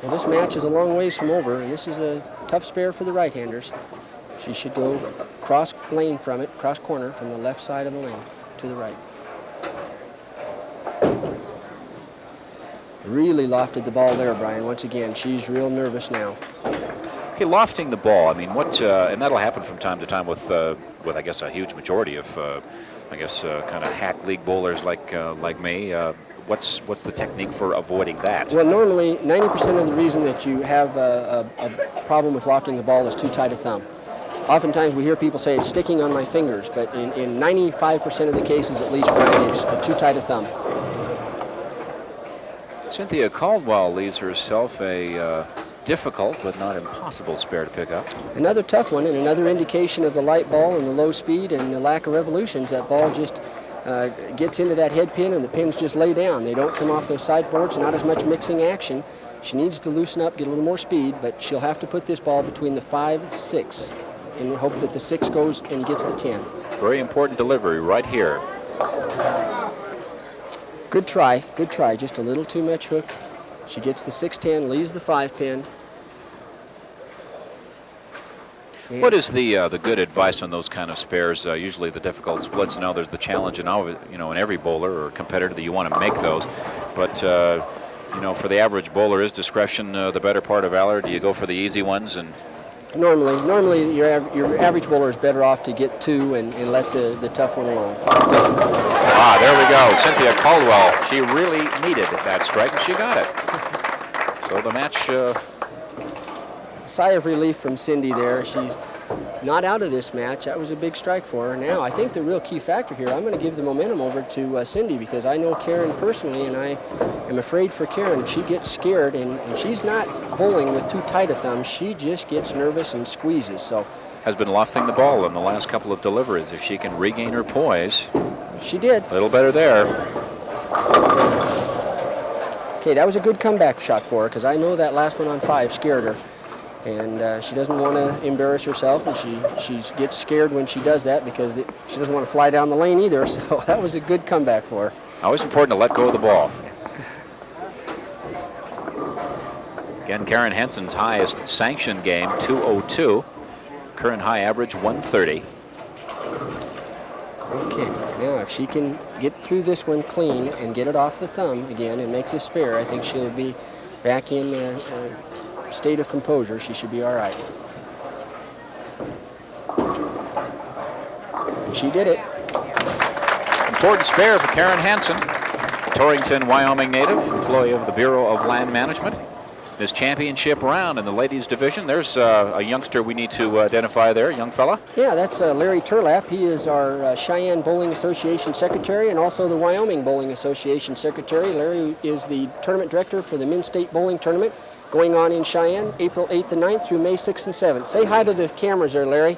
Well, this match is a long ways from over, and this is a tough spare for the right-handers. She should go cross lane from it, cross corner from the left side of the lane to the right. Really lofted the ball there, Brian. Once again, she's real nervous now. Okay, lofting the ball. I mean, what? And that'll happen from time to time with I guess a huge majority of, kind of hack league bowlers like me. What's the technique for avoiding that? Well, normally 90% of the reason that you have a problem with lofting the ball is too tight a thumb. Oftentimes we hear people say it's sticking on my fingers, but in 95% of the cases, at least, Brian, it's too tight a thumb. Cynthia Caldwell leaves herself a difficult but not impossible spare to pick up. Another tough one, and another indication of the light ball and the low speed and the lack of revolutions. That ball just gets into that head pin, and the pins just lay down. They don't come off those side boards, not as much mixing action. She needs to loosen up, get a little more speed, but she'll have to put this ball between the 5, 6, and hope that the 6 goes and gets the 10. Very important delivery right here. Good try, just a little too much hook. She gets the 6-10, leaves the 5 pin. And what is the good advice on those kind of spares? Usually the difficult splits. Now there's the challenge in every bowler or competitor that you want to make those. But for the average bowler, is discretion the better part of valor? Do you go for the easy ones? And Normally your average bowler is better off to get 2 and let the tough one alone. There we go. Cynthia Caldwell, she really needed that strike, and she got it. So the match... Sigh of relief from Cindy there. She's not out of this match. That was a big strike for her. Now, I think the real key factor here, I'm going to give the momentum over to Cindy, because I know Karen personally, and I am afraid for Karen. She gets scared, and she's not bowling with too tight a thumb. She just gets nervous and squeezes. So has been lofting the ball in the last couple of deliveries. If she can regain her poise. She did. A little better there. Okay, that was a good comeback shot for her, because I know that last one on 5 scared her. And she doesn't want to embarrass herself, and she gets scared when she does that, because she doesn't want to fly down the lane either. So that was a good comeback for her. Always important to let go of the ball. Again, Karen Hansen's highest sanctioned game, 202. Current high average, 130. Okay, now if she can get through this one clean and get it off the thumb again and makes a spare, I think she'll be back in state of composure. She should be all right. She did it. Important spare for Karen Hansen, Torrington, Wyoming native, employee of the Bureau of Land Management. This championship round in the ladies division, there's a youngster we need to identify there, young fella. Yeah, that's Larry Turlap. He is our Cheyenne Bowling Association secretary and also the Wyoming Bowling Association secretary. Larry is the tournament director for the Men's State Bowling Tournament going on in Cheyenne, April 8th and 9th through May 6th and 7th. Say hi to the cameras there, Larry.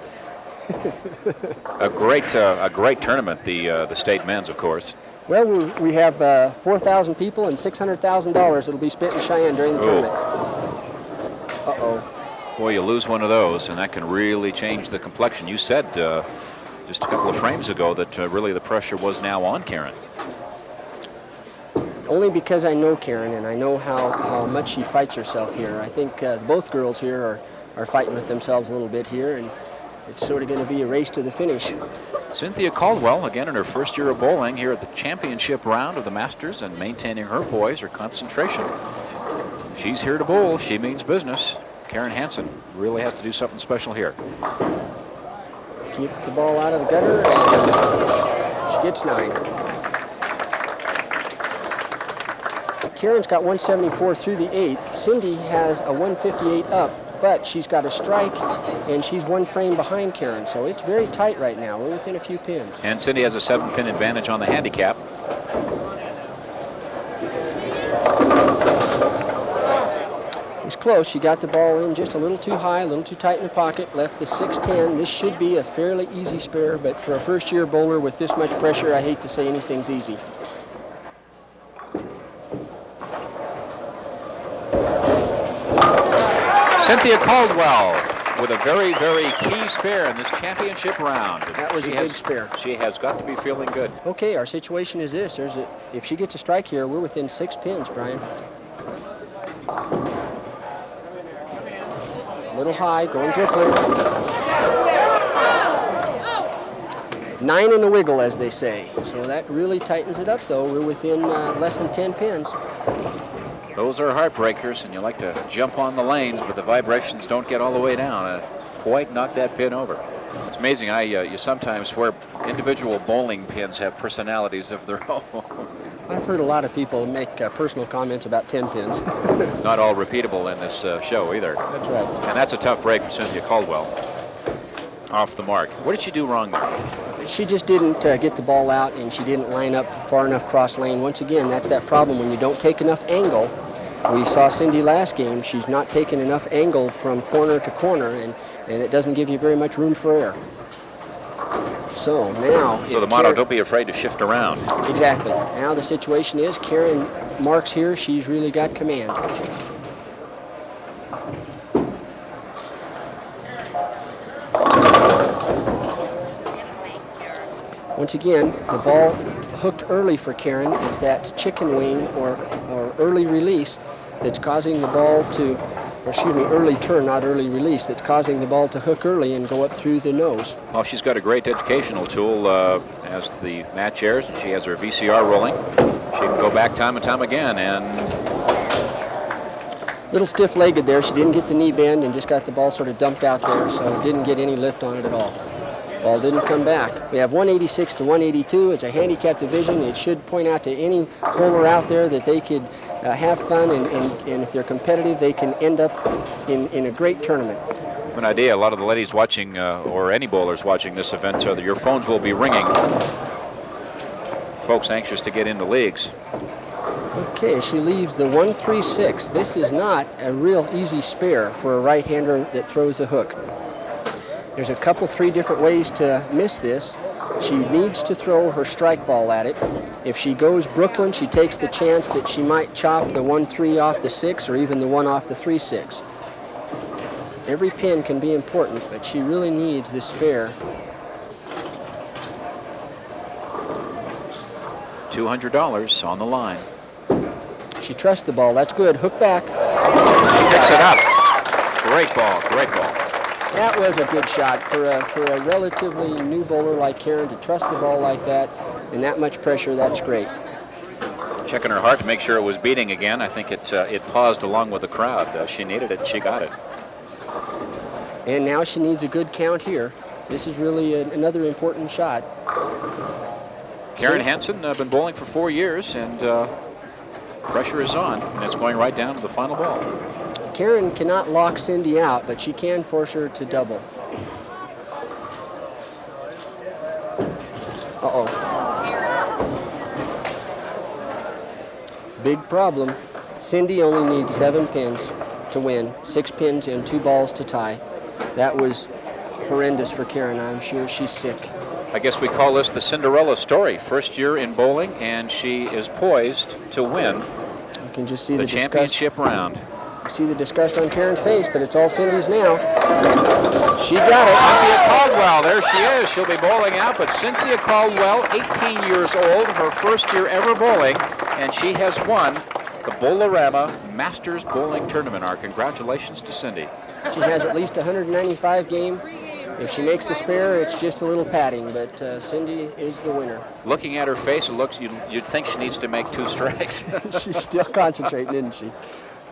A great tournament, the state men's, of course. Well, we have 4,000 people and $600,000 that'll be spent in Cheyenne during the tournament. Uh-oh. Boy, you lose one of those, and that can really change the complexion. You said just a couple of frames ago that really the pressure was now on Karen. Only because I know Karen, and I know how much she fights herself here. I think both girls here are fighting with themselves a little bit here, and it's sort of going to be a race to the finish. Cynthia Caldwell, again in her first year of bowling here at the championship round of the Masters, and maintaining her poise, her concentration. She's here to bowl. She means business. Karen Hansen really has to do something special here. Keep the ball out of the gutter, and she gets 9. Karen's got 174 through the 8th. Cindy has a 158 up but she's got a strike, and she's 1 frame behind Karen, so it's very tight right now. We're within a few pins. And Cindy has a 7-pin advantage on the handicap. It was close. She got the ball in just a little too high, a little too tight in the pocket, left the 6-10. This should be a fairly easy spare, but for a first-year bowler with this much pressure, I hate to say anything's easy. Cynthia Caldwell with a very, very key spare in this championship round. That was a big spare. She has got to be feeling good. Okay, our situation is this. If she gets a strike here, we're within 6 pins, Brian. A little high, going Brooklyn. 9 in the wiggle, as they say. So that really tightens it up, though. We're within less than 10 pins. Those are heartbreakers, and you like to jump on the lanes, but the vibrations don't get all the way down. Quite knock that pin over. It's amazing. You sometimes swear individual bowling pins have personalities of their own. I've heard a lot of people make personal comments about 10 pins. Not all repeatable in this show either. That's right. And that's a tough break for Cynthia Caldwell. Off the mark. What did she do wrong there? She just didn't get the ball out, and she didn't line up far enough cross lane. Once again, that's that problem when you don't take enough angle. We saw Cindy last game. She's not taking enough angle from corner to corner, and it doesn't give you very much room for error. So now... So the motto, don't be afraid to shift around. Exactly. Now the situation is, Karen marks here. She's really got command. Once again, the ball hooked early for Karen. It's that chicken wing or early release that's causing the ball to, or excuse me, early turn, not early release, that's causing the ball to hook early and go up through the nose. Well, she's got a great educational tool as the match airs, and she has her VCR rolling. She can go back time and time again, and... Little stiff-legged there. She didn't get the knee bend and just got the ball sort of dumped out there, so didn't get any lift on it at all. Ball didn't come back. We have 186 to 182. It's a handicap division. It should point out to any bowler out there that they could have fun, and if they're competitive, they can end up in a great tournament. An idea, a lot of the ladies watching, or any bowlers watching this event, your phones will be ringing. Folks anxious to get into leagues. Okay, she leaves the 136. This is not a real easy spare for a right-hander that throws a hook. There's a couple, 3 different ways to miss this. She needs to throw her strike ball at it. If she goes Brooklyn, she takes the chance that she might chop the 1-3 off the 6 or even the 1 off the 3-6. Every pin can be important, but she really needs this spare. $200 on the line. She trusts the ball. That's good. Hook back. She picks it up. Great ball, great ball. That was a good shot for a relatively new bowler like Karen to trust the ball like that and that much pressure. That's great. Checking her heart to make sure it was beating again. I think it paused along with the crowd. She needed it. She got it. And now she needs a good count here. This is really another important shot. Karen Hansen, been bowling for 4 years, and pressure is on, and it's going right down to the final ball. Karen cannot lock Cindy out, but she can force her to double. Uh-oh. Big problem. Cindy only needs 7 pins to win, 6 pins and 2 balls to tie. That was horrendous for Karen. I'm sure she's sick. I guess we call this the Cinderella story. First year in bowling, and she is poised to win You can just see the the championship round. See the disgust on Karen's face, but it's all Cindy's now. She got it. Cynthia Caldwell, there she is. She'll be bowling out, but Cynthia Caldwell, 18 years old, her first year ever bowling, and she has won the Bowlerama Masters Bowling Tournament. Our congratulations to Cindy. She has at least 195 game. If she makes the spare, it's just a little padding, but Cindy is the winner. Looking at her face, it looks you'd think she needs to make 2 strikes. She's still concentrating, isn't she?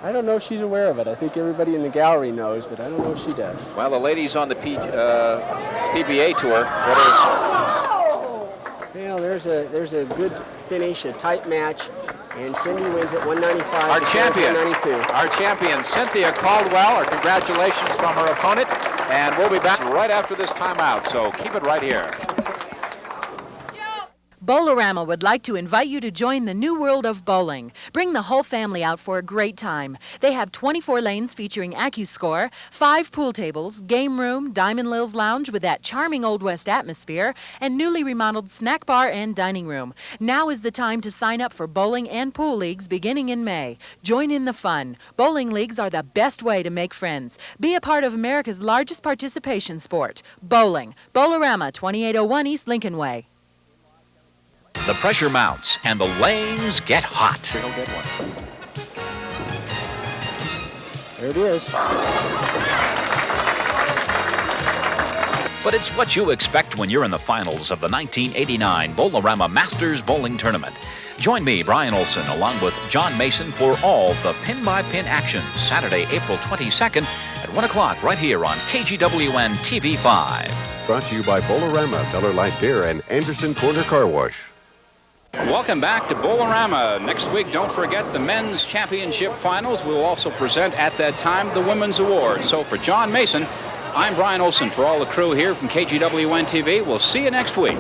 I don't know if she's aware of it. I think everybody in the gallery knows, but I don't know if she does. Well, the ladies on the PBA tour Well, there's a good finish, a tight match, and Cindy wins at 195. Our to champion, 192. our champion, Cynthia Caldwell. Our congratulations from her opponent, and we'll be back right after this timeout. So keep it right here. Bowlerama would like to invite you to join the new world of bowling. Bring the whole family out for a great time. They have 24 lanes featuring AccuScore, 5 pool tables, game room, Diamond Lil's Lounge with that charming Old West atmosphere, and newly remodeled snack bar and dining room. Now is the time to sign up for bowling and pool leagues beginning in May. Join in the fun. Bowling leagues are the best way to make friends. Be a part of America's largest participation sport, bowling. Bowlerama, 2801 East Lincoln Way. The pressure mounts and the lanes get hot. He'll get one. There it is. But it's what you expect when you're in the finals of the 1989 Bowlerama Masters Bowling Tournament. Join me, Brian Olson, along with John Mason for all the pin-by-pin action Saturday, April 22nd at 1 o'clock right here on KGWN-TV 5. Brought to you by Bowlerama, Miller Lite Beer, and Anderson Corner Car Wash. Welcome back to Bowlerama. Next week, don't forget the men's championship finals. We will also present at that time the women's award. So for John Mason, I'm Brian Olson. For all the crew here from KGWN-TV, we'll see you next week.